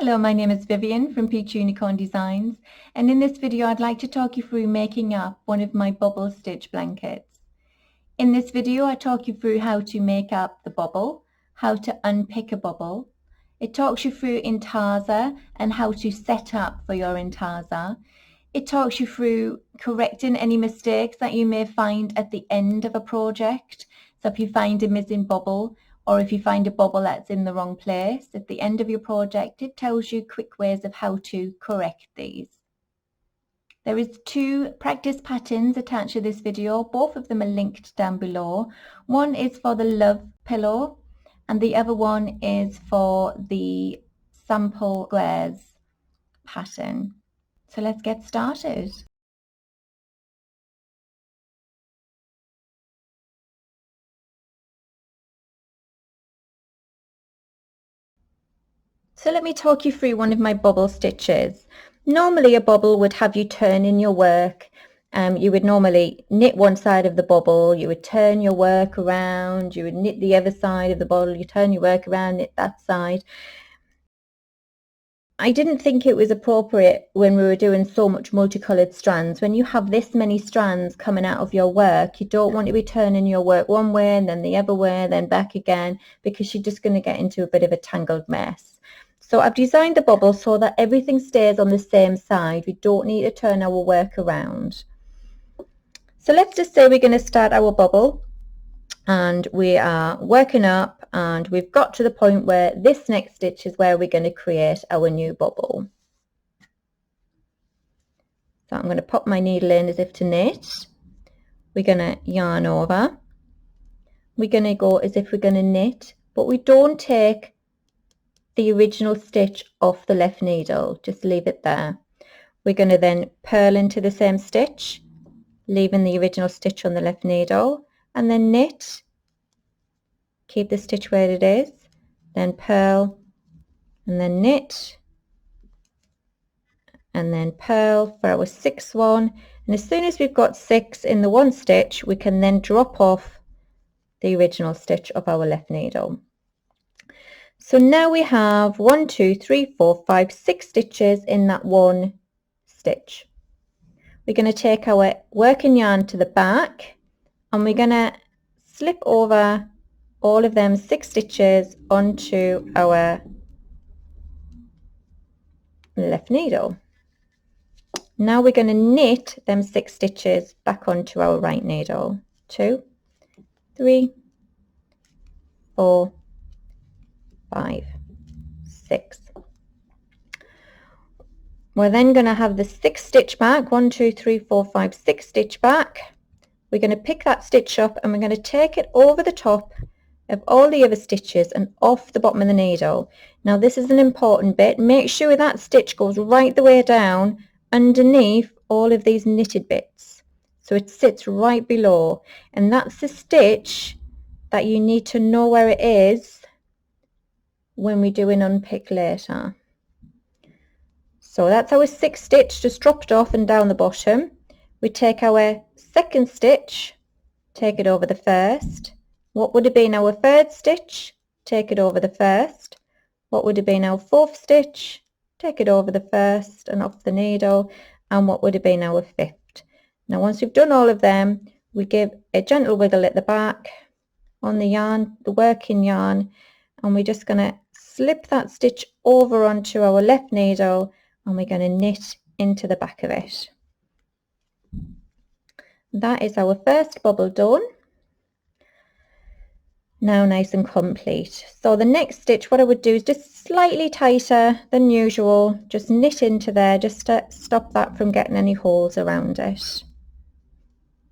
Hello, my name is Vivian from Peach Unicorn Designs, and in this video I'd like to talk you through making up one of my bubble stitch blankets. In this video I talk you through how to make up the bobble, how to unpick a bobble. It talks you through Intarsia and how to set up for your Intarsia. It talks you through correcting any mistakes that you may find at the end of a project. So if you find a missing bobble, or if you find a bobble that's in the wrong place at the end of your project, it tells you quick ways of how to correct these. There is 2 practice patterns attached to this video. Both of them are linked down below. One is for the love pillow and the other one is for the sample squares pattern. So let's get started. So let me talk you through one of my bobble stitches. Normally a bobble would have you turn in your work. You would normally knit one side of the bobble, you would turn your work around, you would knit the other side of the bobble, you turn your work around, knit that side. I didn't think it was appropriate when we were doing so much multicolored strands. When you have this many strands coming out of your work, you don't want to be turning your work one way and then the other way, then back again, because you're just going to get into a bit of a tangled mess. So I've designed the bobble so that everything stays on the same side. We don't need to turn our work around. So let's just say we're going to start our bobble and we are working up and we've got to the point where this next stitch is where we're going to create our new bobble. So I'm going to pop my needle in as if to knit. We're going to yarn over. We're going to go as if we're going to knit, but we don't take the original stitch off the left needle, just leave it there. We're going to then purl into the same stitch, leaving the original stitch on the left needle, and then knit, keep the stitch where it is, then purl, and then knit, and then purl for our 6th one. And as soon as we've got 6 in the one stitch, we can then drop off the original stitch of our left needle. So now we have 1, 2, 3, 4, 5, 6 stitches in that one stitch. We're going to take our working yarn to the back and we're going to slip over all of them 6 stitches onto our left needle. Now we're going to knit them 6 stitches back onto our right needle. 2, 3, 4, 5, 6. We're then going to have the 6 stitch back, 1, 2, 3, 4, 5, 6 stitch back. We're going to pick that stitch up and we're going to take it over the top of all the other stitches and off the bottom of the needle. Now this is an important bit. Make sure that stitch goes right the way down underneath all of these knitted bits. So it sits right below, and that's the stitch that you need to know where it is when we do an unpick later. So that's our 6th stitch just dropped off and down the bottom. We take our 2nd stitch, take it over the 1st. What would have been our 3rd stitch? Take it over the 1st. What would have been our 4th stitch? Take it over the 1st and off the needle. And what would have been our 5th? Now once we've done all of them, we give a gentle wiggle at the back on the yarn, the working yarn, and we're just going to slip that stitch over onto our left needle and we're going to knit into the back of it. That is our first bobble done. Now nice and complete. So the next stitch, what I would do is just slightly tighter than usual, just knit into there just to stop that from getting any holes around it.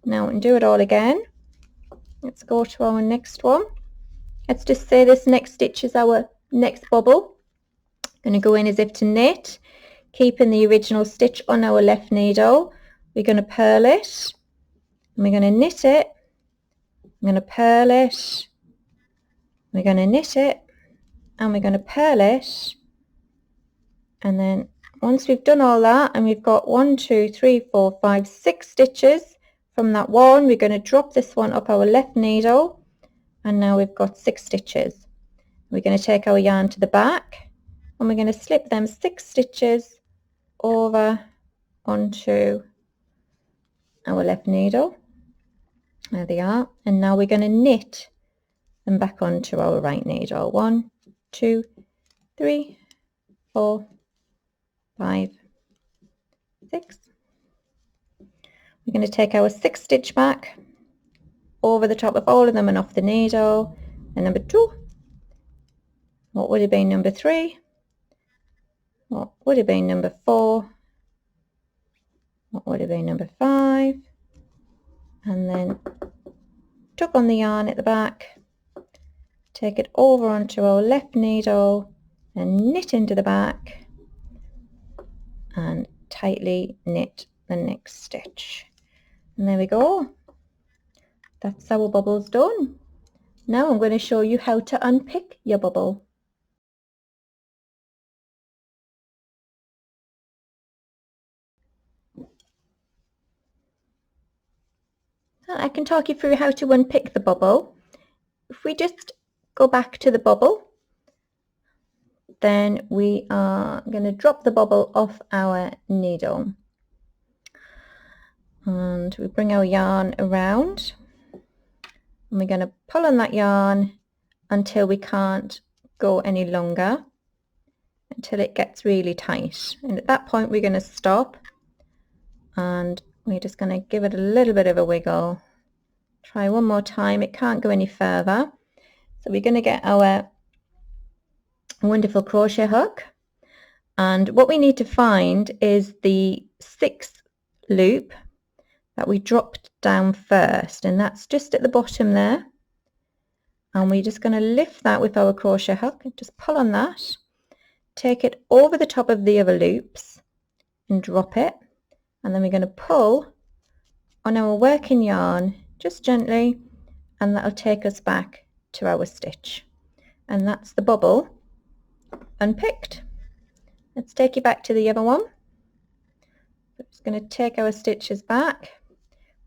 Now we can do it all again. Let's go to our next one. Let's just say this next stitch is our next bobble. Going to go in as if to knit, keeping the original stitch on our left needle. We're going to purl it, and we're going to knit it. I'm going to purl it, we're going to knit it, and we're going to purl it. And then once we've done all that and we've got 1, 2, 3, 4, 5, 6 stitches from that one, we're going to drop this one up our left needle, and now we've got 6 stitches. We're going to take our yarn to the back and we're going to slip them 6 stitches over onto our left needle. There they are. And now we're going to knit them back onto our right needle. 1, 2, 3, 4, 5, 6. We're going to take our 6 stitch back over the top of all of them and off the needle. And number 2, what would have been number 3, what would have been number 4, what would have been number 5, and then tuck on the yarn at the back, take it over onto our left needle and knit into the back and tightly knit the next stitch. And there we go. That's our bubbles done. Now I'm going to show you how to unpick your bubble. I can talk you through how to unpick the bubble. If we just go back to the bubble, then we are going to drop the bubble off our needle. And we bring our yarn around. And we're going to pull on that yarn until we can't go any longer, until it gets really tight. And at that point we're going to stop and we're just going to give it a little bit of a wiggle. Try one more time. It can't go any further. So we're going to get our wonderful crochet hook, and what we need to find is the 6th loop that we dropped down first, and that's just at the bottom there. And we're just going to lift that with our crochet hook and just pull on that, take it over the top of the other loops and drop it, and then we're going to pull on our working yarn just gently, and that'll take us back to our stitch. And that's the bubble unpicked. Let's take it back to the other one. We're just going to take our stitches back.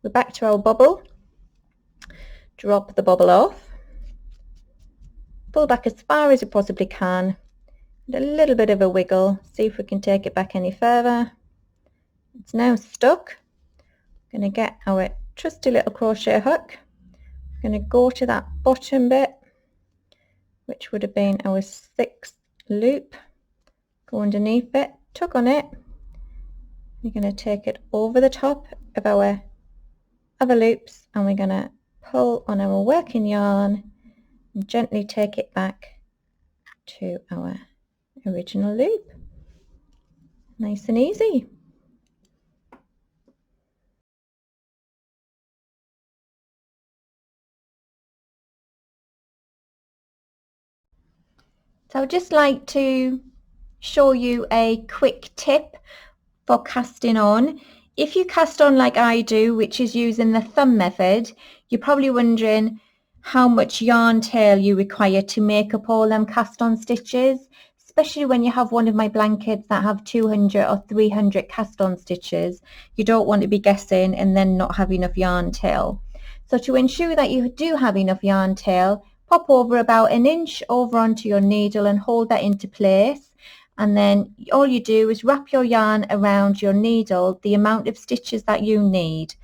We're back to our bubble. Drop the bubble off. Pull back as far as you possibly can. And a little bit of a wiggle. See if we can take it back any further. It's now stuck. We're going to get our trusty little crochet hook. We're going to go to that bottom bit, which would have been our 6th loop. Go underneath it, tug on it. We're going to take it over the top of our other loops, and we're going to pull on our working yarn and gently take it back to our original loop. Nice and easy. So I'd just like to show you a quick tip for casting on. If you cast on like I do, which is using the thumb method, you're probably wondering how much yarn tail you require to make up all them cast on stitches, especially when you have one of my blankets that have 200 or 300 cast on stitches. You don't want to be guessing and then not have enough yarn tail. So to ensure that you do have enough yarn tail, pop over about an inch over onto your needle and hold that into place. And then all you do is wrap your yarn around your needle the amount of stitches that you need.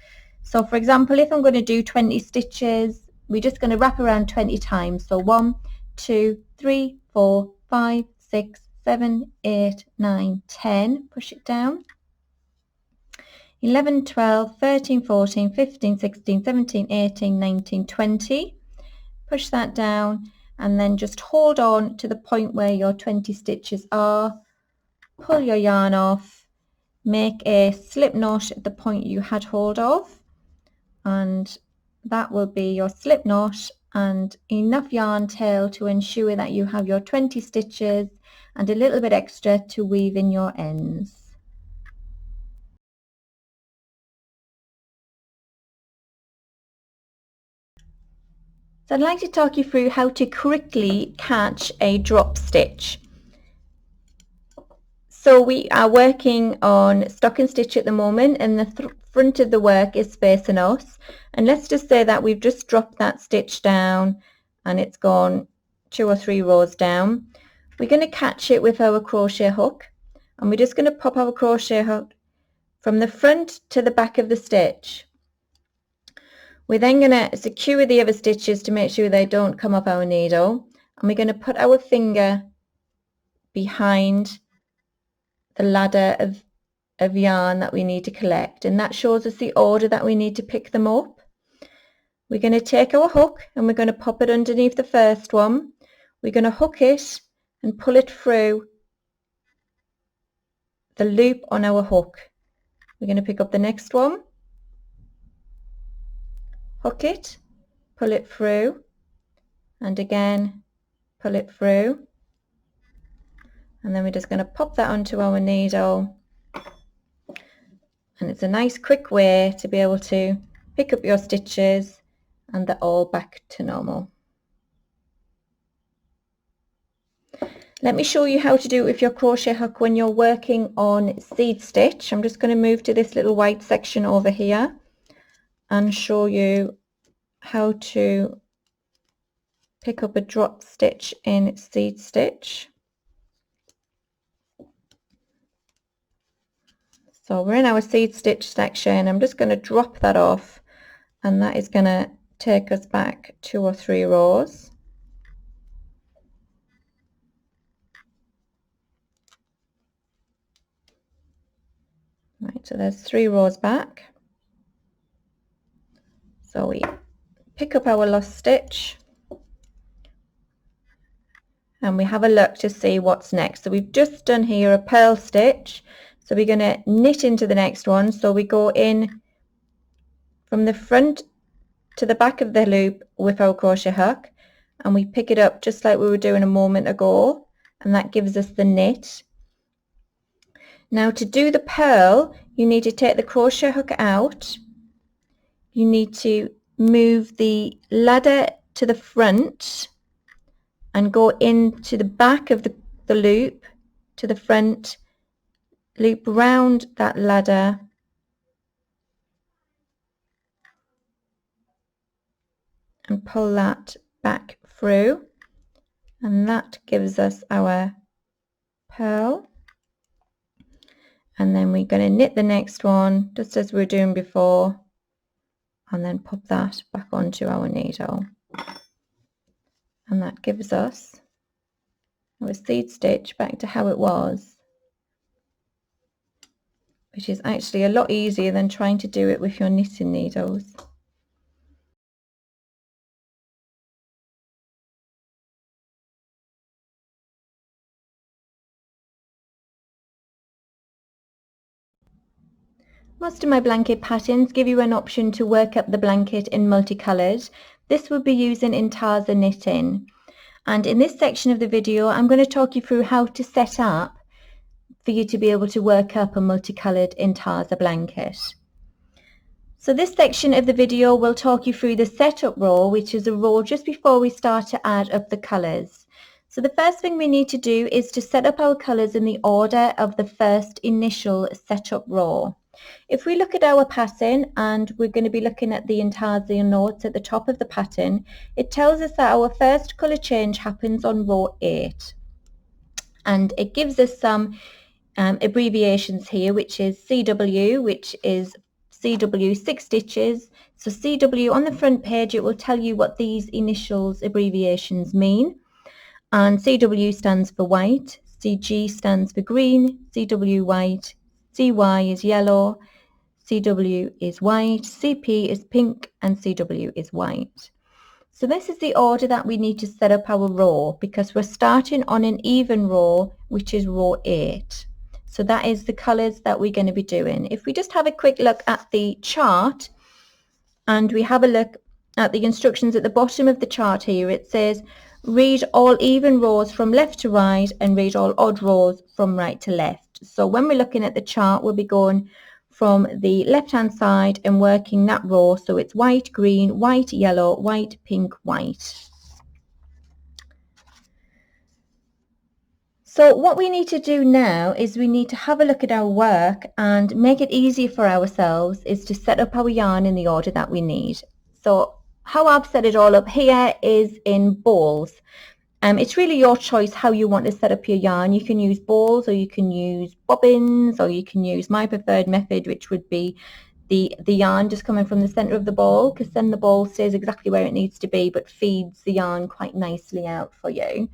So for example, if I'm going to do 20 stitches, we're just going to wrap around 20 times. So 1, 2, 3, 4, 5, 6, 7, 8, 9, 10. Push it down. 11, 12, 13, 14, 15, 16, 17, 18, 19, 20. Push that down and then just hold on to the point where your 20 stitches are. Pull your yarn off, make a slip knot at the point you had hold of, and that will be your slip knot and enough yarn tail to ensure that you have your 20 stitches and a little bit extra to weave in your ends. So I'd like to talk you through how to quickly catch a drop stitch. So we are working on stocking stitch at the moment, and the front of the work is facing us. And let's just say that we've just dropped that stitch down and it's gone 2 or 3 rows down. we're going to catch it with our crochet hook, and we're just going to pop our crochet hook from the front to the back of the stitch. We're then going to secure the other stitches to make sure they don't come off our needle, and we're going to put our finger behind the ladder of yarn that we need to collect, and that shows us the order that we need to pick them up. We're going to take our hook and we're going to pop it underneath the first one. We're going to hook it and pull it through the loop on our hook. We're going to pick up the next one, hook it, pull it through, and again pull it through, and then we're just going to pop that onto our needle. And it's a nice quick way to be able to pick up your stitches, and they're all back to normal. Let me show you how to do it with your crochet hook when you're working on seed stitch. I'm just going to move to this little white section over here and show you how to pick up a drop stitch in seed stitch. So we're in our seed stitch section. I'm just going to drop that off, and that is going to take us back 2 or 3 rows. Right, so there's 3 rows back. So we pick up our lost stitch and we have a look to see what's next. So we've just done here a purl stitch, so we're going to knit into the next one. So we go in from the front to the back of the loop with our crochet hook, and we pick it up just like we were doing a moment ago, and that gives us the knit. Now to do the purl, you need to take the crochet hook out, you need to move the ladder to the front and go into the back of the loop to the front, loop round that ladder and pull that back through, and that gives us our purl. And then we're going to knit the next one just as we were doing before, and then pop that back onto our needle, and that gives us our seed stitch back to how it was, which is actually a lot easier than trying to do it with your knitting needles. Most of my blanket patterns give you an option to work up the blanket in multicolours. This would be using Intarsia knitting. And in this section of the video, I'm going to talk you through how to set up for you to be able to work up a multicoloured Intarsia blanket. So this section of the video will talk you through the setup row, which is a row just before we start to add up the colours. So the first thing we need to do is to set up our colours in the order of the first initial setup row. If we look at our pattern, and we're going to be looking at the Intarsia notes at the top of the pattern, it tells us that our first colour change happens on row 8. And it gives us some abbreviations here, which is CW, which is CW 6 stitches. So CW on the front page, it will tell you what these initials abbreviations mean. And CW stands for white, CG stands for green, CW white, CY is yellow, CW is white, CP is pink, and CW is white. So this is the order that we need to set up our row, because we're starting on an even row, which is row 8. So that is the colours that we're going to be doing. If we just have a quick look at the chart, and we have a look at the instructions at the bottom of the chart here, it says read all even rows from left to right and read all odd rows from right to left. So when we're looking at the chart, we'll be going from the left hand side and working that row, so it's white, green, white, yellow, white, pink, white. So what we need to do now is we need to have a look at our work and make it easier for ourselves is to set up our yarn in the order that we need. So how I've set it all up here is in balls. It's really your choice how you want to set up your yarn. You can use balls, or you can use bobbins, or you can use my preferred method, which would be the yarn just coming from the center of the ball, because then the ball stays exactly where it needs to be but feeds the yarn quite nicely out for you.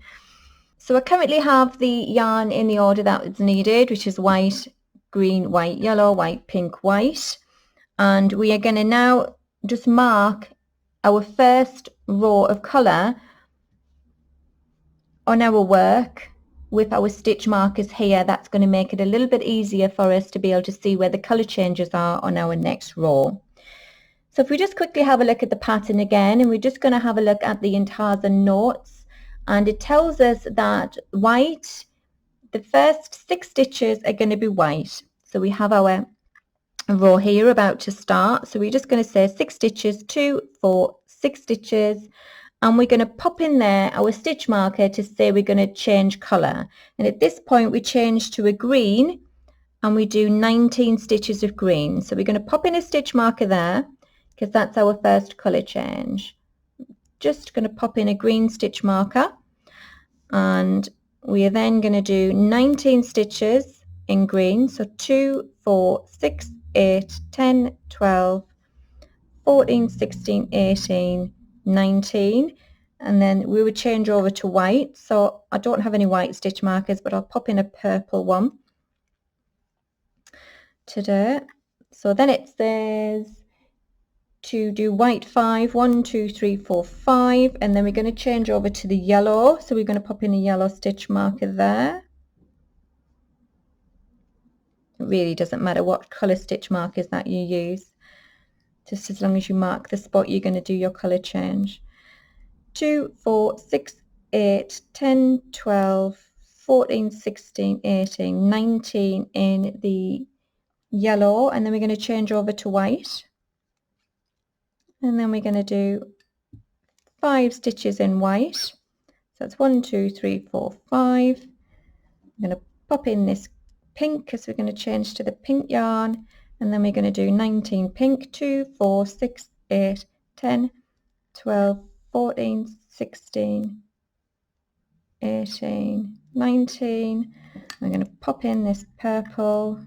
So I currently have the yarn in the order that is needed, which is white, green, white, yellow, white, pink, white. And we are going to now just mark our first row of colour on our work with our stitch markers here. That's going to make it a little bit easier for us to be able to see where the colour changes are on our next row. So if we just quickly have a look at the pattern again, and we're just going to have a look at the Intarsia notes, and it tells us that white, the first 6 stitches are going to be white. So we have our row here about to start, so we're just going to say 6 stitches, 2, 4, 6 stitches, and we're going to pop in there our stitch marker to say we're going to change colour. And at this point we change to a green, and we do 19 stitches of green. So we're going to pop in a stitch marker there, because that's our first colour change. Just going to pop in a green stitch marker, and we are then going to do 19 stitches in green. So 2, 4, 6, 8, 10, 12, 14, 16, 18, 19, and then we would change over to white. So I don't have any white stitch markers, but I'll pop in a purple one today. So then it says to do white 5, 1, 2, 3, 4, 5, and then we're going to change over to the yellow. So we're going to pop in a yellow stitch marker there. It really doesn't matter what colour stitch markers that you use, just as long as you mark the spot you're going to do your colour change. 2, 4, 6, 8, 10, 12, 14, 16, 18, 19 in the yellow, and then we're going to change over to white, and then we're going to do 5 stitches in white. So that's 1, 2, 3, 4, 5. I'm going to pop in this pink because we're going to change to the pink yarn, and then we're going to do 19 pink, 2, 4, 6, 8, 10, 12, 14, 16, 18, 19. I'm going to pop in this purple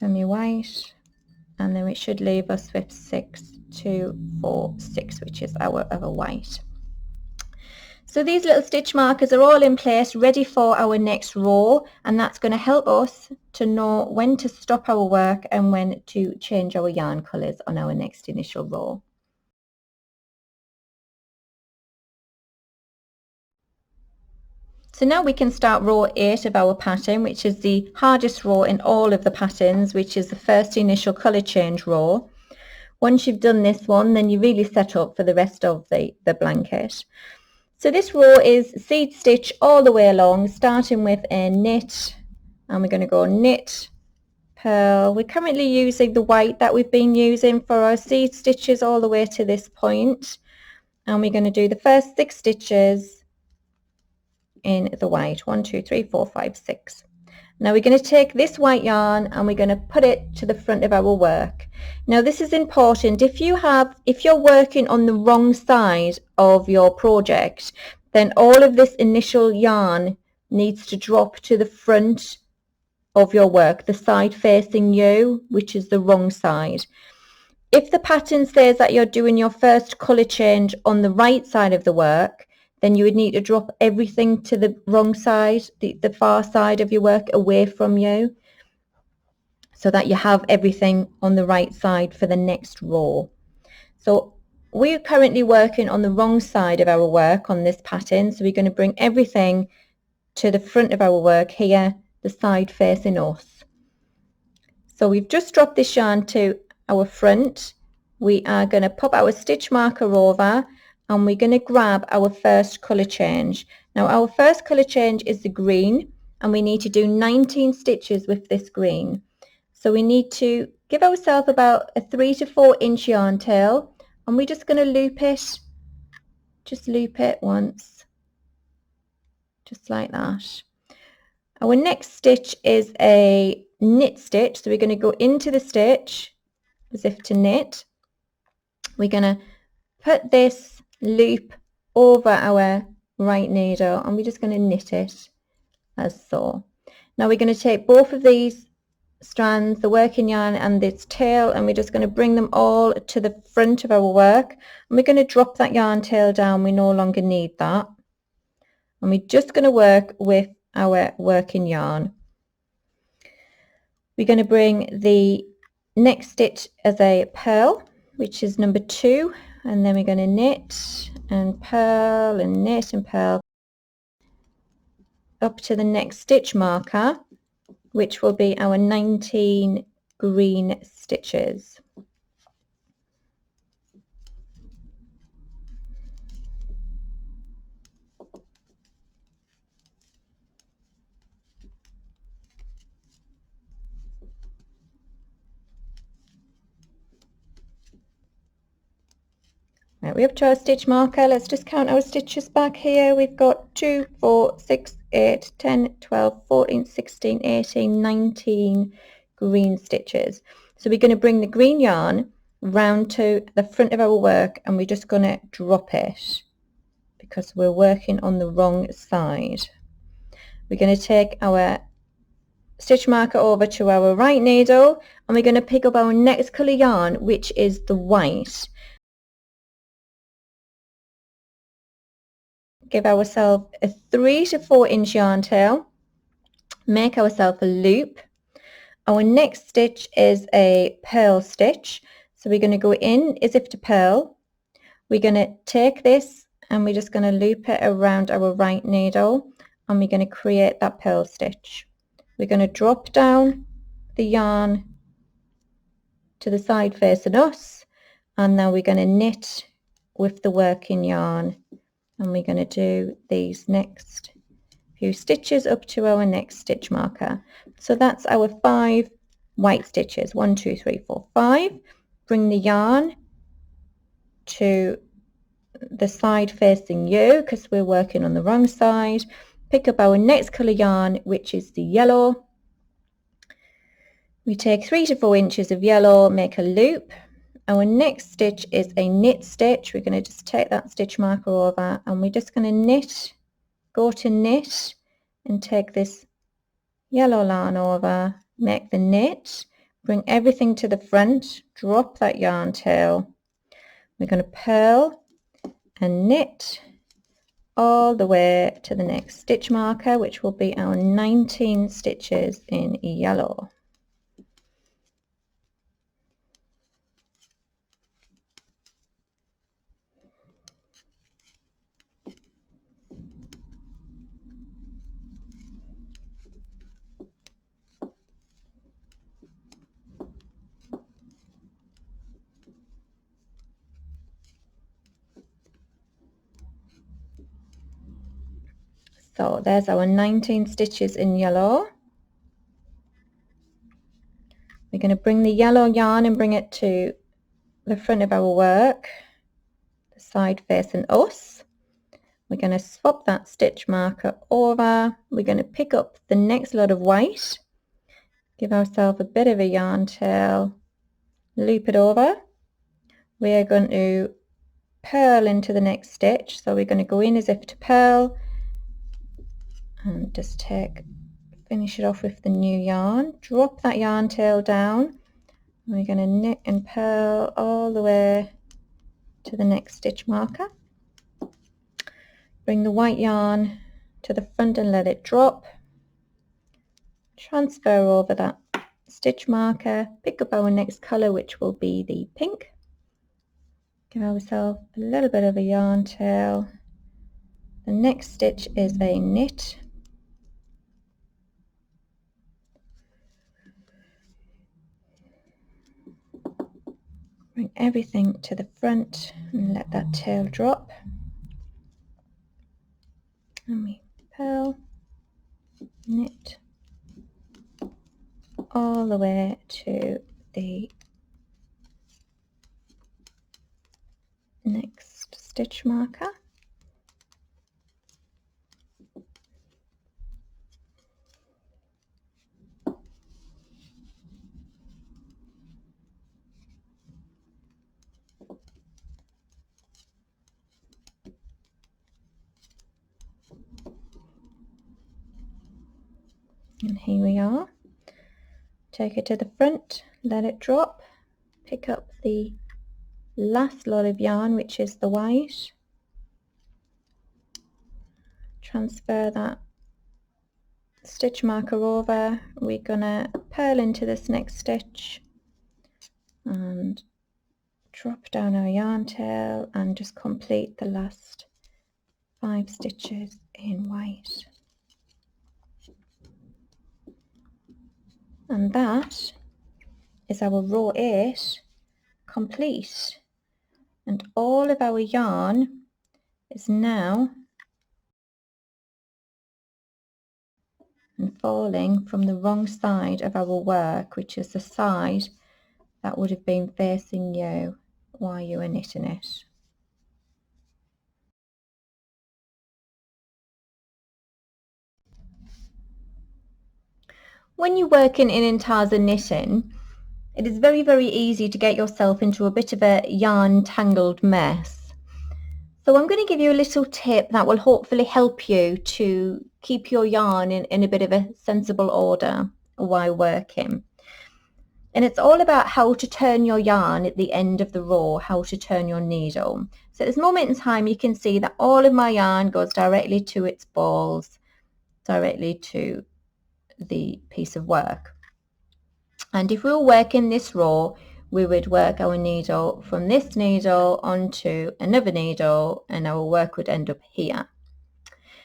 and my white, and then it should leave us with 6, 2, 4, 6, which is our other white. So these little stitch markers are all in place, ready for our next row, and that's going to help us to know when to stop our work and when to change our yarn colours on our next initial row. So now we can start row 8 of our pattern, which is the hardest row in all of the patterns, which is the first initial colour change row. Once you've done this one, then you really set up for the rest of the blanket. So this row is seed stitch all the way along, starting with a knit, and we're going to go knit, purl. We're currently using the white that we've been using for our seed stitches all the way to this point, and we're going to do the first 6 stitches in the white. 1, 2, 3, 4, 5, 6. Now we're going to take this white yarn and we're going to put it to the front of our work. Now this is important. If you're working on the wrong side of your project, then all of this initial yarn needs to drop to the front of your work, the side facing you, which is the wrong side. If the pattern says that you're doing your first colour change on the right side of the work, then you would need to drop everything to the wrong side, the far side of your work away from you, so that you have everything on the right side for the next row. So we're currently working on the wrong side of our work on this pattern, so we're going to bring everything to the front of our work here, the side facing us. So we've just dropped this yarn to our front. We are going to pop our stitch marker over, and we're going to grab our first colour change. Now our first colour change is the green, and we need to do 19 stitches with this green. So we need to give ourselves about a 3 to 4 inch yarn tail, and we're just going to loop it, just loop it once, just like that. Our next stitch is a knit stitch, so we're going to go into the stitch as if to knit. We're going to put this loop over our right needle, and we're just going to knit it as so. Now we're going to take both of these strands, the working yarn and its tail, and we're just going to bring them all to the front of our work, and we're going to drop that yarn tail down. We no longer need that, and we're just going to work with our working yarn. We're going to bring the next stitch as a purl, which is number 2, and then we're going to knit and purl and knit and purl up to the next stitch marker, which will be our 19 green stitches. Right, we're up to our stitch marker. Let's just count our stitches back here. We've got 2, 4, 6, 8, 10, 12, 14, 16, 18, 19 green stitches. So we're going to bring the green yarn round to the front of our work, and we're just going to drop it because we're working on the wrong side. We're going to take our stitch marker over to our right needle, and we're going to pick up our next colour yarn, which is the white. Give ourselves a 3 to 4 inch yarn tail, make ourselves a loop. Our next stitch is a purl stitch, so we're going to go in as if to purl. We're going to take this and we're just going to loop it around our right needle, and we're going to create that purl stitch. We're going to drop down the yarn to the side facing us, and now we're going to knit with the working yarn, and we're going to do these next few stitches up to our next stitch marker. So that's our 5 white stitches. 1, 2, 3, 4, 5. Bring the yarn to the side facing you because we're working on the wrong side. Pick up our next colour yarn, which is the yellow. We take 3 to 4 inches of yellow, make a loop. Our next stitch is a knit stitch. We're going to just take that stitch marker over, and we're just going to knit, go to knit, and take this yellow yarn over, make the knit, bring everything to the front, drop that yarn tail. We're going to purl and knit all the way to the next stitch marker, which will be our 19 stitches in yellow. So there's our 19 stitches in yellow. We're going to bring the yellow yarn and bring it to the front of our work, the side facing us. We're going to swap that stitch marker over. We're going to pick up the next lot of white, give ourselves a bit of a yarn tail, loop it over. We are going to purl into the next stitch. So we're going to go in as if to purl and just finish it off with the new yarn. Drop that yarn tail down. We're going to knit and purl all the way to the next stitch marker. Bring the white yarn to the front and let it drop. Transfer over that stitch marker, pick up our next colour, which will be the pink. Give ourselves a little bit of a yarn tail. The next stitch is a knit. Bring everything to the front and let that tail drop. And we purl, knit all the way to the next stitch marker. And here we are. Take it to the front, let it drop, pick up the last lot of yarn, which is the white, transfer that stitch marker over. We're gonna purl into this next stitch and drop down our yarn tail and just complete the last 5 stitches in white. And that is our row 8 complete, and all of our yarn is now falling from the wrong side of our work, which is the side that would have been facing you while you were knitting it. When you're working in Intarsia knitting, it is very, very easy to get yourself into a bit of a yarn tangled mess. So I'm going to give you a little tip that will hopefully help you to keep your yarn in a bit of a sensible order while working. And it's all about how to turn your yarn at the end of the row, how to turn your needle. So at this moment in time, you can see that all of my yarn goes directly to its balls, directly to the piece of work. And if we were working this row, we would work our needle from this needle onto another needle, and our work would end up here.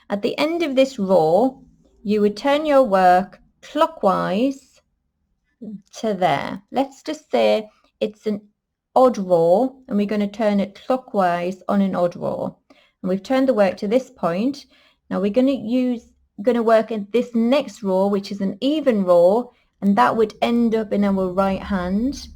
At the end of this row, you would turn your work clockwise to there. Let's just say it's an odd row, and we're going to turn it clockwise on an odd row. And we've turned the work to this point. Now we're going to work in this next row, which is an even row, and that would end up in our right hand.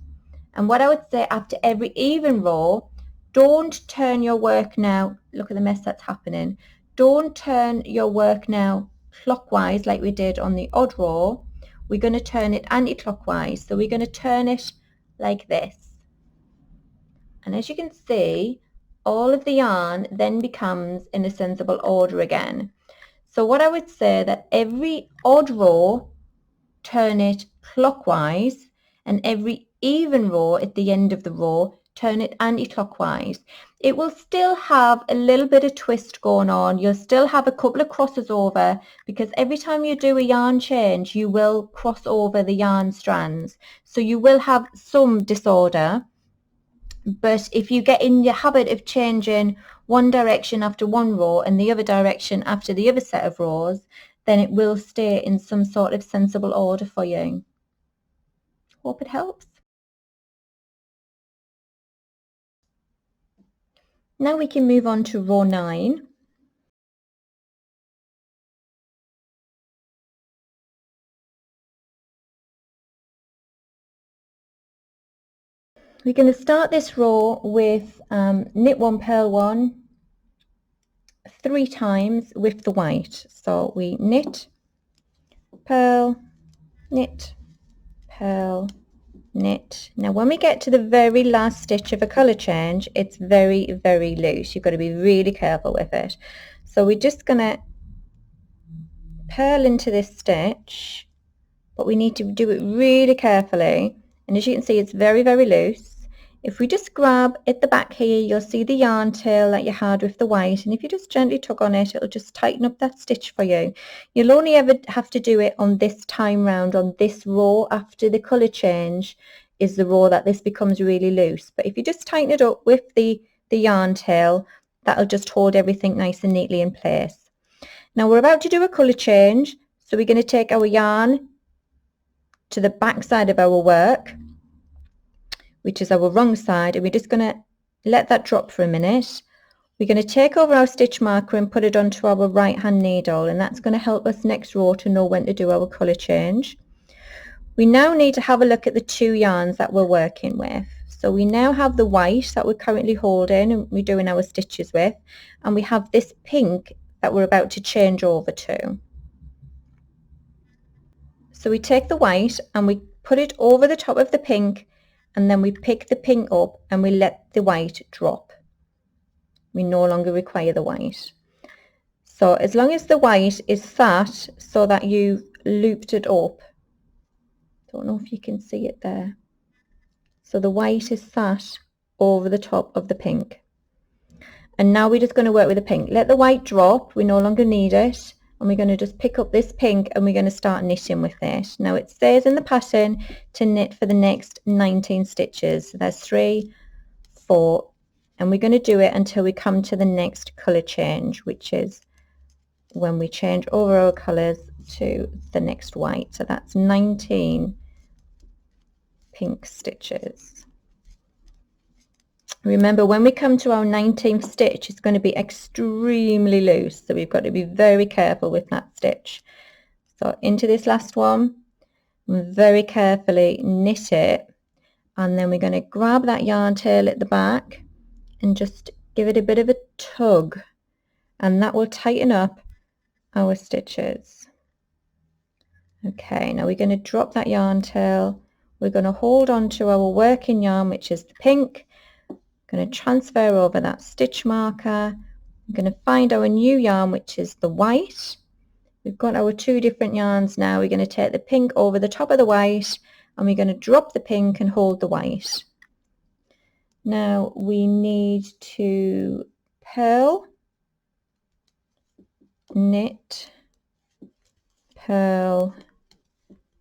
And what I would say, after every even row, don't turn your work now. Look at the mess that's happening. Don't turn your work now clockwise like we did on the odd row. We're going to turn it anti-clockwise. So we're going to turn it like this. And as you can see, all of the yarn then becomes in a sensible order again. So what I would say, that every odd row, turn it clockwise, and every even row at the end of the row, turn it anti-clockwise. It will still have a little bit of twist going on. You'll still have a couple of crosses over, because every time you do a yarn change, you will cross over the yarn strands. So you will have some disorder. But if you get in your habit of changing one direction after one row and the other direction after the other set of rows, then it will stay in some sort of sensible order for you. Hope it helps. Now we can move on to row 9. We're going to start this row with knit 1, purl 1 3 times with the white. So we knit, purl, knit, purl, knit. Now when we get to the very last stitch of a colour change, it's very, very loose. You've got to be really careful with it. So we're just going to purl into this stitch, but we need to do it really carefully. And as you can see, it's very, very loose. If we just grab at the back here, you'll see the yarn tail that you had with the white, and if you just gently tug on it, it'll just tighten up that stitch for you. You'll only ever have to do it on this time round, on this row after the colour change is the row that this becomes really loose. But if you just tighten it up with the yarn tail, that'll just hold everything nice and neatly in place. Now we're about to do a colour change, so we're going to take our yarn to the back side of our work, which is our wrong side, and we're just going to let that drop for a minute. We're going to take over our stitch marker and put it onto our right hand needle, and that's going to help us next row to know when to do our colour change. We now need to have a look at the 2 yarns that we're working with. So we now have the white that we're currently holding and we're doing our stitches with, and we have this pink that we're about to change over to. So we take the white and we put it over the top of the pink, and then we pick the pink up and we let the white drop. We no longer require the white. So as long as the white is sat so that you've looped it up. Don't know if you can see it there. So the white is sat over the top of the pink. And now we're just going to work with the pink. Let the white drop, we no longer need it. And we're going to just pick up this pink and we're going to start knitting with it. Now it says in the pattern to knit for the next 19 stitches. There's 3, 4, and we're going to do it until we come to the next colour change, which is when we change over our colours to the next white. So that's 19 pink stitches. Remember, when we come to our 19th stitch, it's going to be extremely loose, so we've got to be very careful with that stitch. So into this last one, very carefully knit it, and then we're going to grab that yarn tail at the back and just give it a bit of a tug, and that will tighten up our stitches. Okay, now we're going to drop that yarn tail. We're going to hold on to our working yarn, which is the pink. Going to transfer over that stitch marker. I'm going to find our new yarn, which is the white. We've got our 2 different yarns now. We're going to take the pink over the top of the white, and we're going to drop the pink and hold the white. Now we need to purl, knit, purl,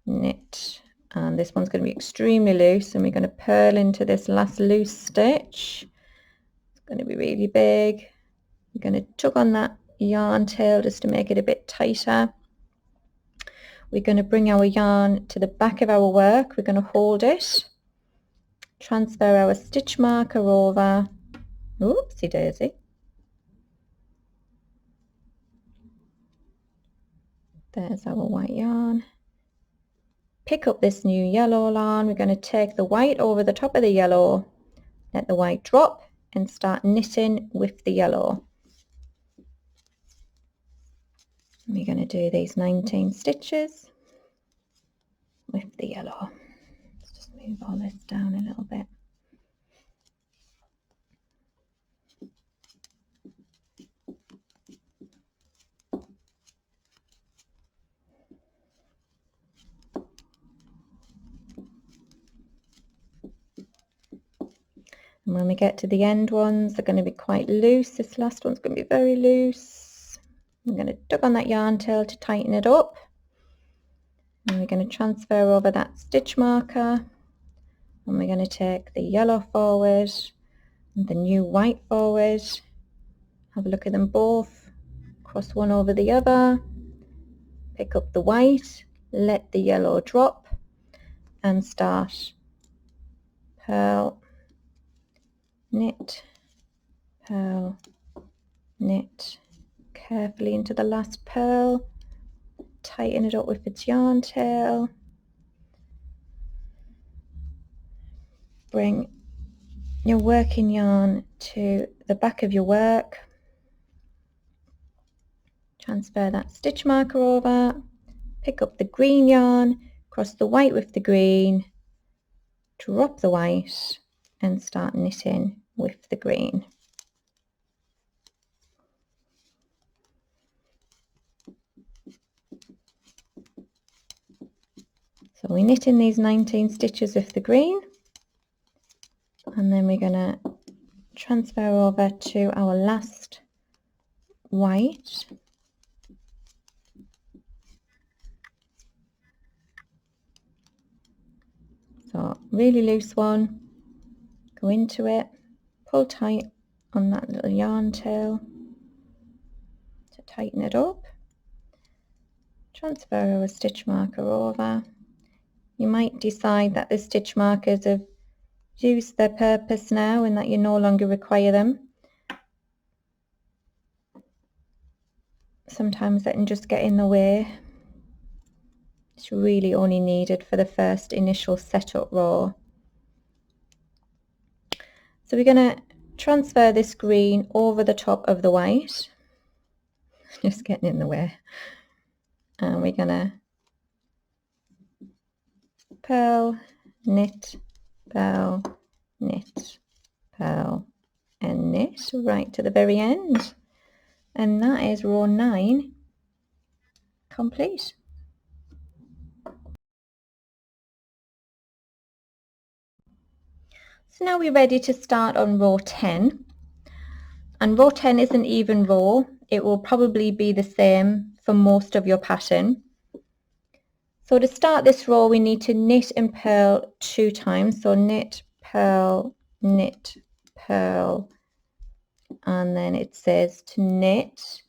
knit, and this one's going to be extremely loose, and we're going to purl into this last loose stitch. It's going to be really big. We're going to tug on that yarn tail just to make it a bit tighter. We're going to bring our yarn to the back of our work. We're going to hold it, transfer our stitch marker over. Oopsie daisy. There's our white yarn. Pick up this new yellow yarn. We're going to take the white over the top of the yellow, let the white drop, and start knitting with the yellow. We're going to do these 19 stitches with the yellow. Let's just move all this down a little bit. And when we get to the end ones, they're going to be quite loose. This last one's going to be very loose. I'm going to tug on that yarn tail to tighten it up. And we're going to transfer over that stitch marker. And we're going to take the yellow forward and the new white forward. Have a look at them both. Cross one over the other. Pick up the white. Let the yellow drop. And start purl, knit, purl, knit, carefully into the last purl, tighten it up with its yarn tail, bring your working yarn to the back of your work, transfer that stitch marker over, pick up the green yarn, cross the white with the green, drop the white, and start knitting with the green. So we're knitting these 19 stitches with the green, and then we're going to transfer over to our last white. So really loose one, go into it, pull tight on that little yarn tail to tighten it up, transfer our stitch marker over. You might decide that the stitch markers have used their purpose now and that you no longer require them. Sometimes they can just get in the way. It's really only needed for the first initial setup row. So we're going to transfer this green over the top of the white. Just getting in the way. And we're going to purl, knit, purl, knit, purl, and knit right to the very end. And that is row 9 complete. So now we're ready to start on row 10, and row 10 is an even row. It will probably be the same for most of your pattern. So to start this row we need to knit and purl 2 times. So knit, purl, and then it says to knit,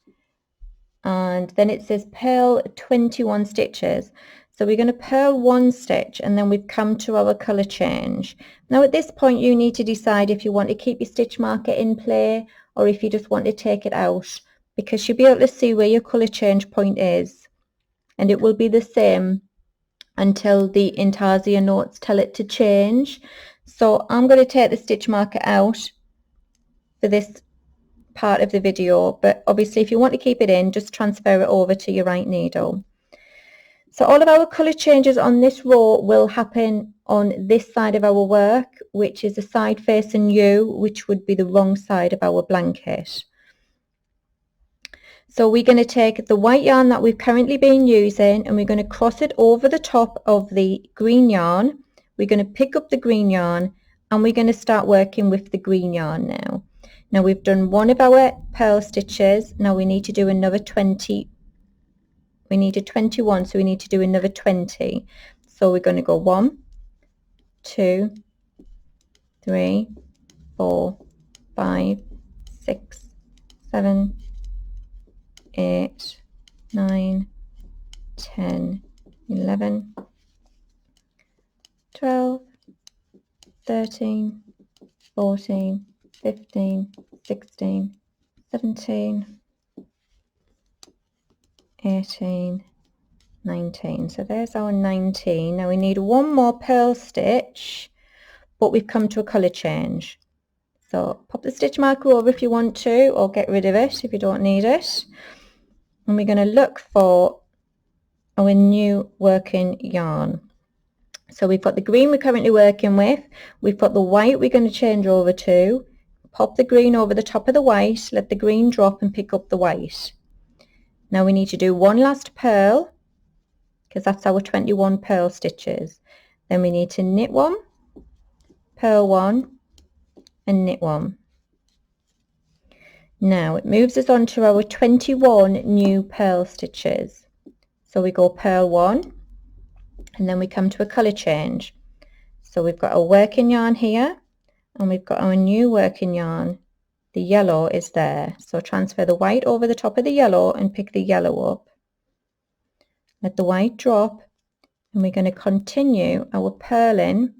and then it says purl 21 stitches. So we're going to purl 1 stitch and then we've come to our colour change. Now at this point you need to decide if you want to keep your stitch marker in play or if you just want to take it out, because you'll be able to see where your colour change point is, and it will be the same until the Intarsia notes tell it to change. So I'm going to take the stitch marker out for this part of the video, but obviously if you want to keep it in, just transfer it over to your right needle. So all of our colour changes on this row will happen on this side of our work, which is the side facing you, which would be the wrong side of our blanket. So we're going to take the white yarn that we've currently been using and we're going to cross it over the top of the green yarn. We're going to pick up the green yarn and we're going to start working with the green yarn now. Now we've done one of our purl stitches. Now we need to do another 20. We needed 21, so we need to do another 20. So we're going to go 1, 2, 3, 4, 5, 6, 7, 8, 9, 10, 11, 12, 13, 14, 15, 16, 17, 18, 19. So there's our 19. Now we need one more purl stitch, but we've come to a colour change. So pop the stitch marker over if you want to, or get rid of it if you don't need it. And we're going to look for our new working yarn. So we've got the green we're currently working with, we've got the white we're going to change over to, pop the green over the top of the white, let the green drop and pick up the white. Now we need to do one last purl, because that's our 21 purl stitches. Then we need to knit 1, purl 1 and knit 1. Now it moves us on to our 21 new purl stitches. So we go purl 1 and then we come to a colour change. So we've got a working yarn here and we've got our new working yarn. The yellow is there. So transfer the white over the top of the yellow and pick the yellow up. Let the white drop and we're going to continue our purling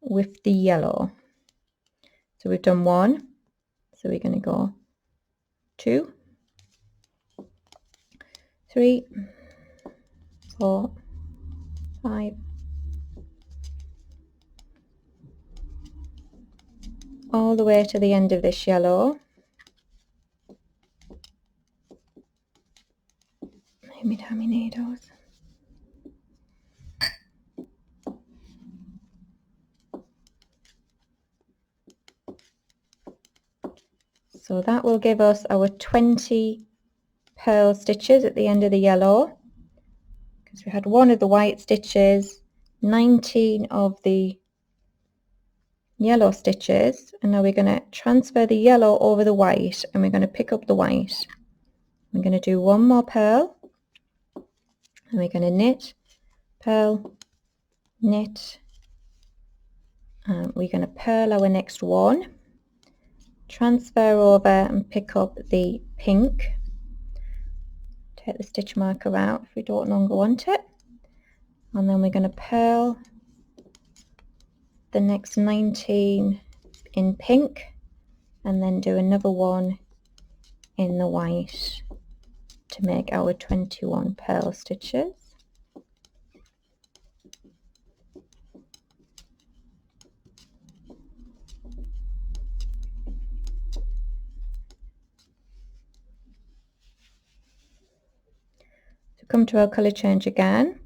with the yellow. So we've done 1, so we're going to go 2, 3, 4, 5, all the way to the end of this yellow. Let me down my needles. So that will give us our 20 purl stitches at the end of the yellow, because we had 1 of the white stitches, 19 of the yellow stitches, and now we're going to transfer the yellow over the white and we're going to pick up the white. We're going to do 1 more purl and we're going to knit, purl, knit, and we're going to purl our next 1, transfer over and pick up the pink. Take the stitch marker out if we don't longer want it, and then we're going to purl the next 19 in pink and then do another 1 in the white to make our 21 purl stitches. So come to our colour change again.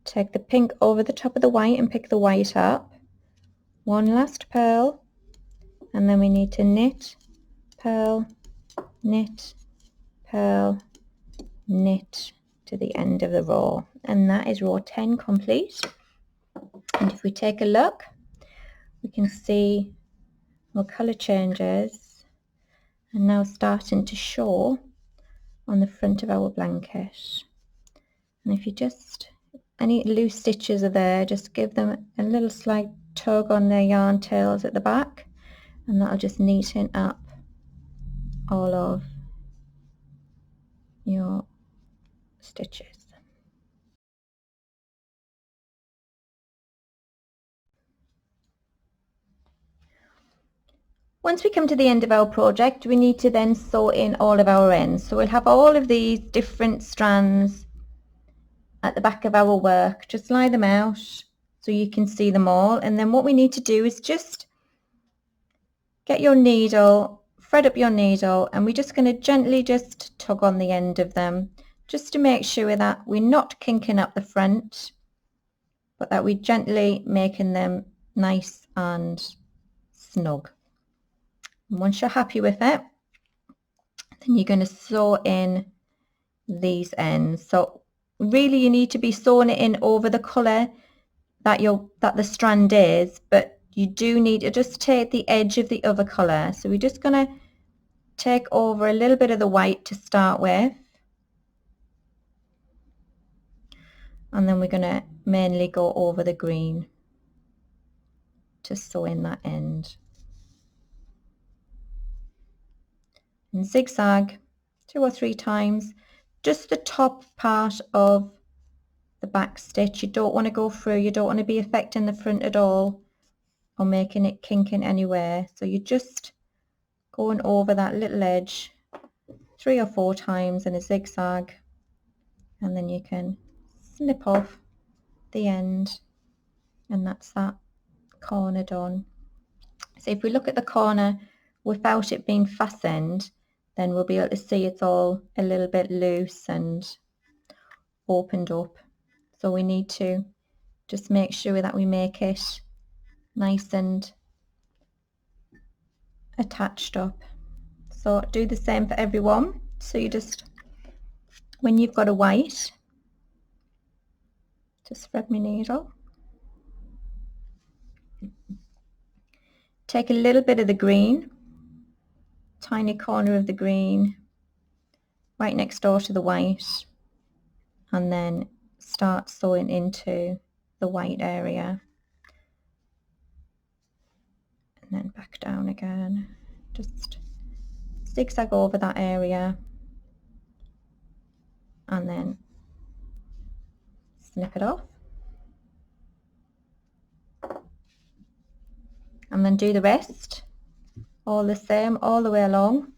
Take the pink over the top of the white and pick the white up. 1 last purl and then we need to knit, purl, knit, purl, knit to the end of the row, and that is row 10 complete. And if we take a look, we can see our colour changes are now starting to show on the front of our blanket. And if you just, any loose stitches are there, just give them a little slight tug on their yarn tails at the back, and that'll just neaten up all of your stitches. Once we come to the end of our project, we need to then sew in all of our ends. So we'll have all of these different strands at the back of our work. Just lie them out so you can see them all. And then what we need to do is just get your needle, thread up your needle, and we're just going to gently just tug on the end of them, just to make sure that we're not kinking up the front, but that we're gently making them nice and snug. And once you're happy with it, then you're going to sew in these ends. So really you need to be sewing it in over the colour that the strand is, but you do need to just take the edge of the other colour. So we're just going to take over a little bit of the white to start with, and then we're going to mainly go over the green to sew in that end. And zigzag 2 or 3 times, just the top part of the back stitch. You don't want to go through, you don't want to be affecting the front at all or making it kink in anywhere. So you're just going over that little edge 3 or 4 times in a zigzag, and then you can snip off the end, and that's that corner done. So if we look at the corner without it being fastened, then we'll be able to see it's all a little bit loose and opened up. So we need to just make sure that we make it nice and attached up. So do the same for everyone. So you just, when you've got a white, just thread my needle, take a little bit of the green, tiny corner of the green right next door to the white, and then start sewing into the white area, and then back down again. Just zigzag over that area and then snip it off, and then do the rest all the same all the way along.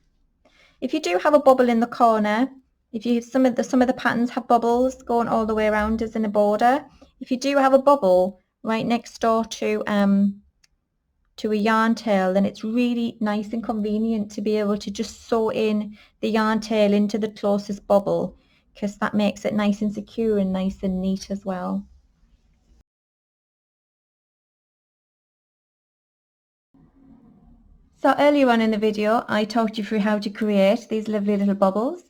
If you do have a bubble in the corner, if you some of the patterns have bubbles going all the way around as in a border, if you do have a bubble right next door to a yarn tail, then it's really nice and convenient to be able to just sew in the yarn tail into the closest bubble, because that makes it nice and secure and nice and neat as well. So earlier on in the video I talked you through how to create these lovely little bubbles.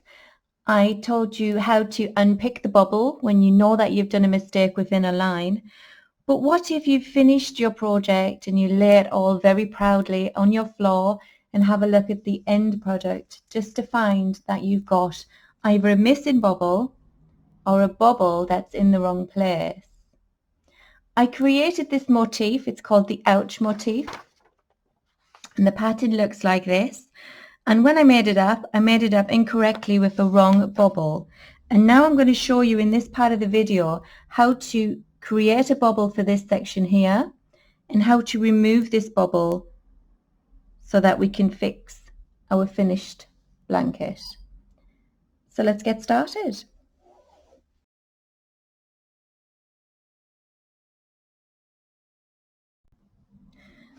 I told you how to unpick the bubble when you know that you've done a mistake within a line. But what if you've finished your project and you lay it all very proudly on your floor and have a look at the end product, just to find that you've got either a missing bubble or a bubble that's in the wrong place? I created this motif. It's called the ouch motif, and the pattern looks like this. And when I made it up incorrectly with the wrong bubble. And now I'm going to show you in this part of the video how to create a bubble for this section here, and how to remove this bubble so that we can fix our finished blanket. So let's get started.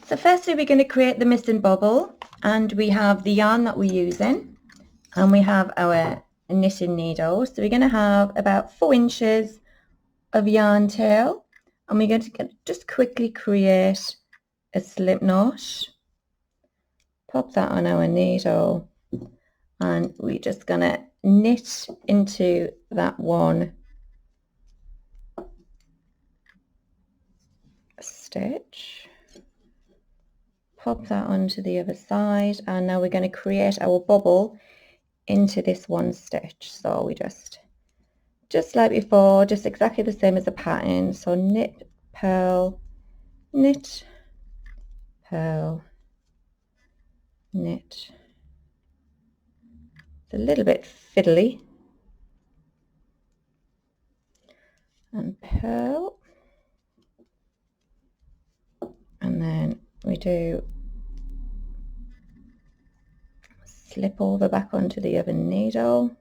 So firstly we're going to create the missing bubble, and we have the yarn that we're using, and we have our knitting needle. So we're going to have about 4 inches of yarn tail, and we're going to just quickly create a slip knot. Pop that on our needle, and we're just going to knit into that one stitch, pop that onto the other side, and now we're going to create our bubble into this one stitch. So we just like before, just exactly the same as the pattern. So knit, purl, knit, purl, knit. It's a little bit fiddly. And purl. And then we do slip over back onto the other needle.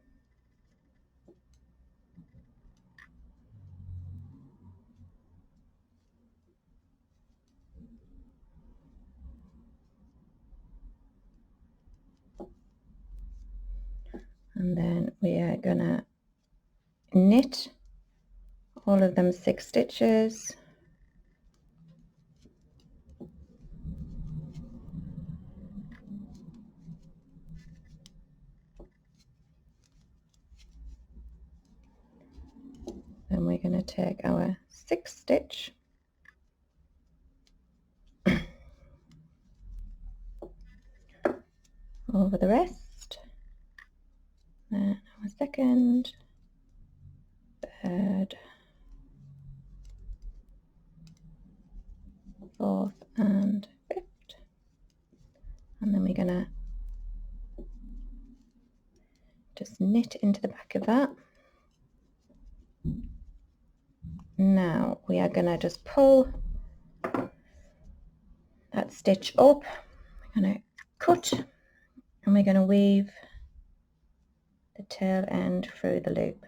And then we are gonna knit all of them 6 stitches. Then we're going to take our 6th stitch over the rest, then our 2nd, 3rd, 4th and 5th, and then we're going to just knit into the back of that. Now we are going to just pull that stitch up, we're going to cut, and we're going to weave the tail end through the loop.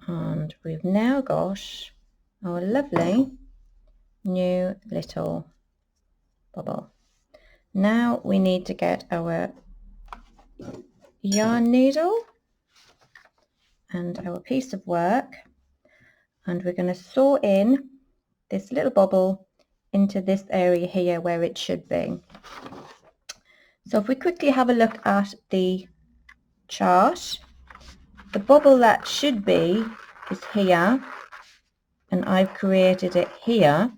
And we've now got our lovely new little bubble. Now we need to get our yarn needle and our piece of work, and we're going to sew in this little bubble into this area here where it should be. So if we quickly have a look at the chart, the bubble that should be is here, and I've created it here.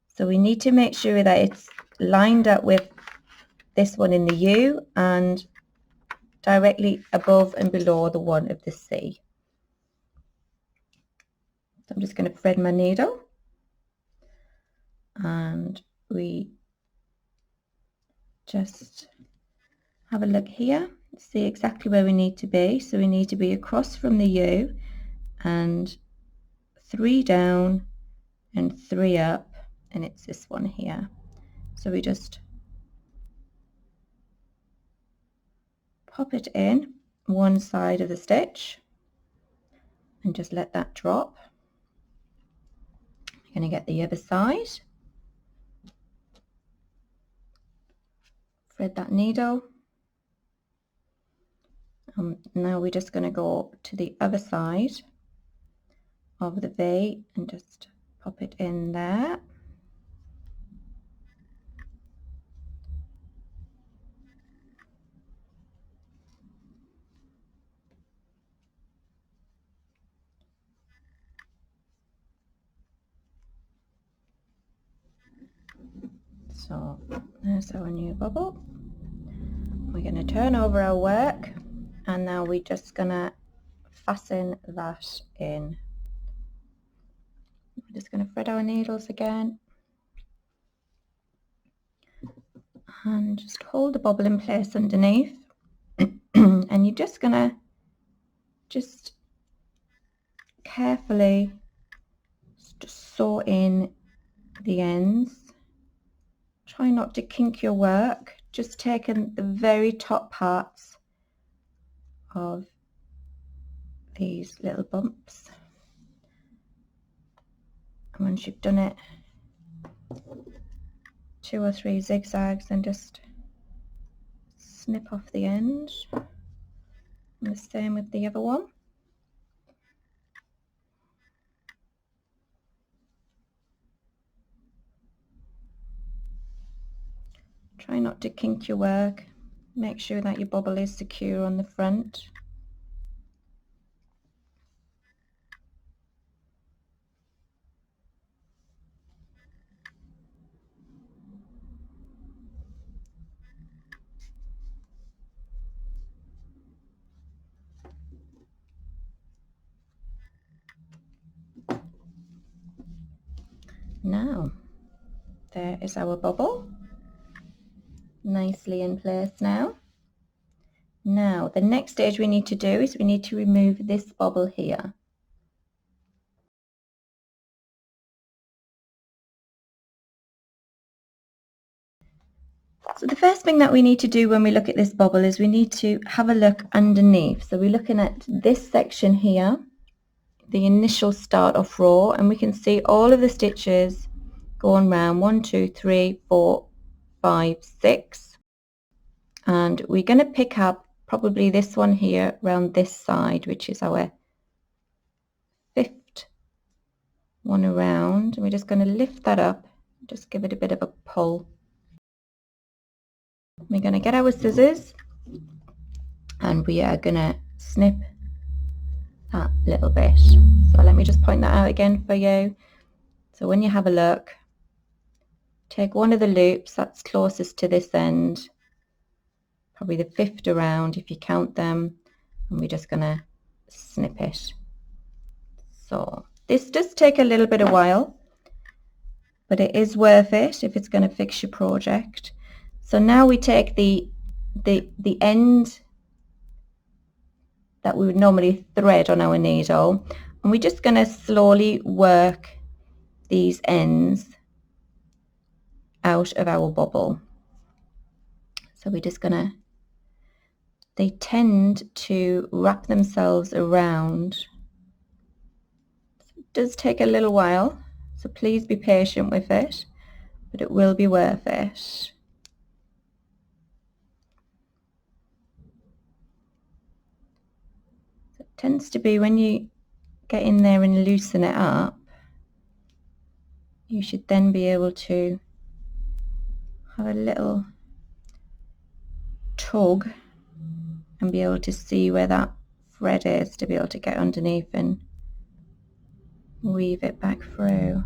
So we need to make sure that it's lined up with this one in the U and directly above and below the one of the C. So I'm just going to thread my needle, and we just have a look here, see exactly where we need to be. So we need to be across from the U and 3 down and 3 up, and it's this one here. So we just pop it in one side of the stitch and just let that drop. We're going to get the other side, thread that needle. Now we're just going to go to the other side of the V and just pop it in there. So there's our new bubble. We're going to turn over our work, and now we're just going to fasten that in. We're just going to thread our needles again and just hold the bubble in place underneath. And you're just going to just carefully just sew in the ends. Try not to kink your work, just taking the very top parts of these little bumps. And once you've done it, 2 or 3 zigzags, and just snip off the end. And the same with the other one. Try not to kink your work. Make sure that your bubble is secure on the front. Now, there is our bubble, nicely in place now. Now, the next stage we need to do is we need to remove this bobble here. So the first thing that we need to do when we look at this bobble is we need to have a look underneath. So we're looking at this section here, the initial start off row, and we can see all of the stitches going round 1, 2, 3, 4, 5, 6. And we're going to pick up probably this one here around this side, which is our 5th one around. And we're just going to lift that up, just give it a bit of a pull. We're going to get our scissors and we are going to snip that little bit. So let me just point that out again for you. So when you have a look, take one of the loops that's closest to this end, probably the 5th around if you count them, and we're just going to snip it. So this does take a little bit of while, but it is worth it if it's going to fix your project. So now we take the end that we would normally thread on our needle, and we're just going to slowly work these ends out of our bobble. So we're just going to, they tend to wrap themselves around. It does take a little while, so please be patient with it, but it will be worth it. So it tends to be when you get in there and loosen it up, you should then be able to have a little tug and be able to see where that thread is to be able to get underneath and weave it back through.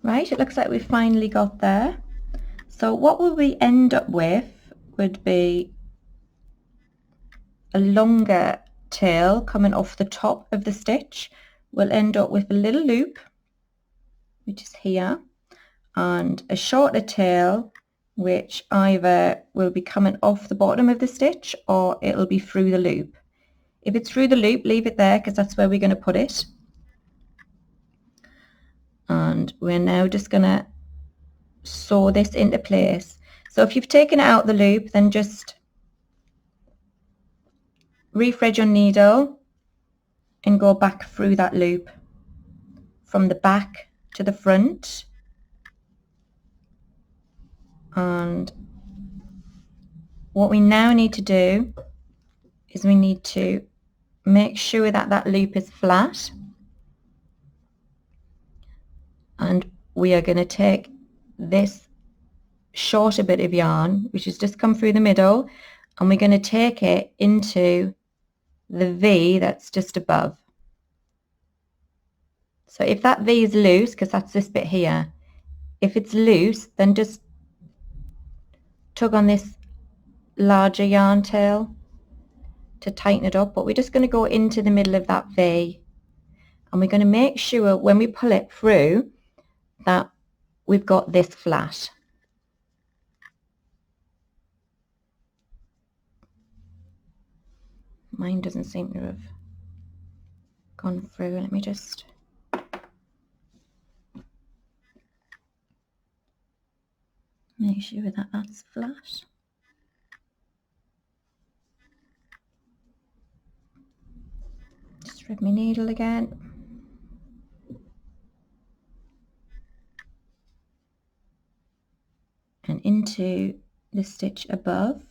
Right, it looks like we've finally got there. So what will we end up with would be a longer tail coming off the top of the stitch. We'll end up with a little loop, which is here, and a shorter tail, which either will be coming off the bottom of the stitch or it'll be through the loop. If it's through the loop, leave it there because that's where we're going to put it. And we're now just going to sew this into place. So if you've taken it out the loop, then just re-thread your needle and go back through that loop from the back to the front. And what we now need to do is we need to make sure that that loop is flat, and we are going to take this shorter bit of yarn, which has just come through the middle, and we're going to take it into the V that's just above. So if that V is loose, because that's this bit here, if it's loose, then just tug on this larger yarn tail to tighten it up. But we're just going to go into the middle of that V, and we're going to make sure when we pull it through that we've got this flat. Mine doesn't seem to have gone through. Let me just make sure that that's flat. Just thread my needle again. And into the stitch above.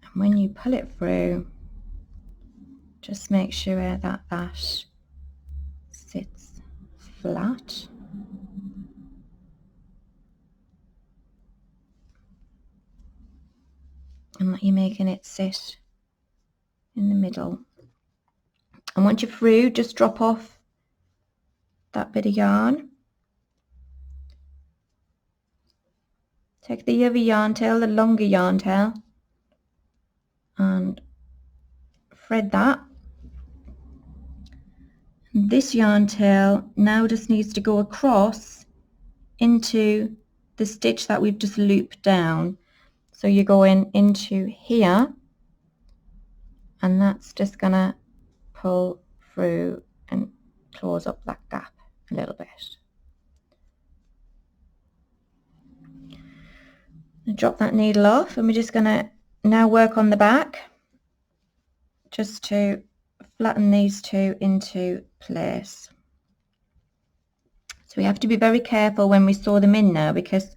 And when you pull it through, just make sure that that sits flat. And that you're making it sit in the middle. And once you're through, just drop off that bit of yarn. Take the other yarn tail, the longer yarn tail, and thread that. And this yarn tail now just needs to go across into the stitch that we've just looped down. So you're going into here, and that's just gonna pull through and close up that gap a little bit. Drop that needle off, and we're just gonna now work on the back just to flatten these two into place. So we have to be very careful when we sew them in now, because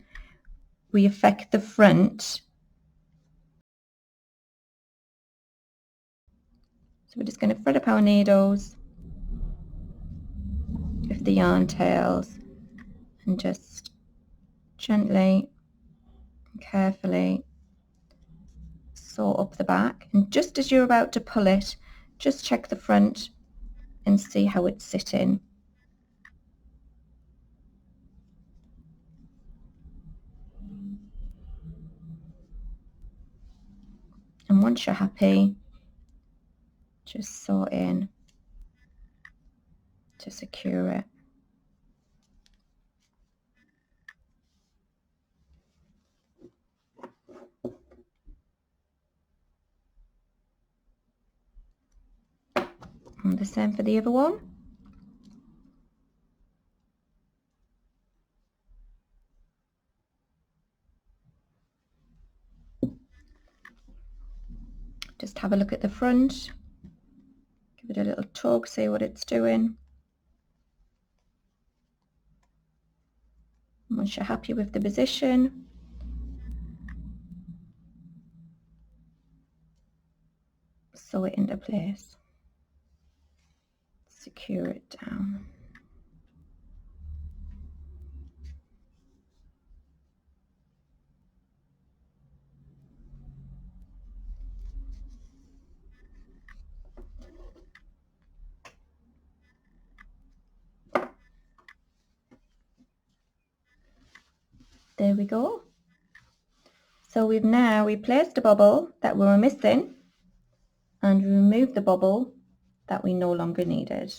we affect the front. So we're just going to thread up our needles with the yarn tails and just gently and carefully sew up the back. And just as you're about to pull it, just check the front and see how it's sitting. And once you're happy, just sew in to secure it. And the same for the other one. Just have a look at the front, give it a little tug, see what it's doing. And once you're happy with the position, sew it into place. Secure it down. There we go. So we've now replaced the bobble that we were missing and removed the bobble that we no longer needed.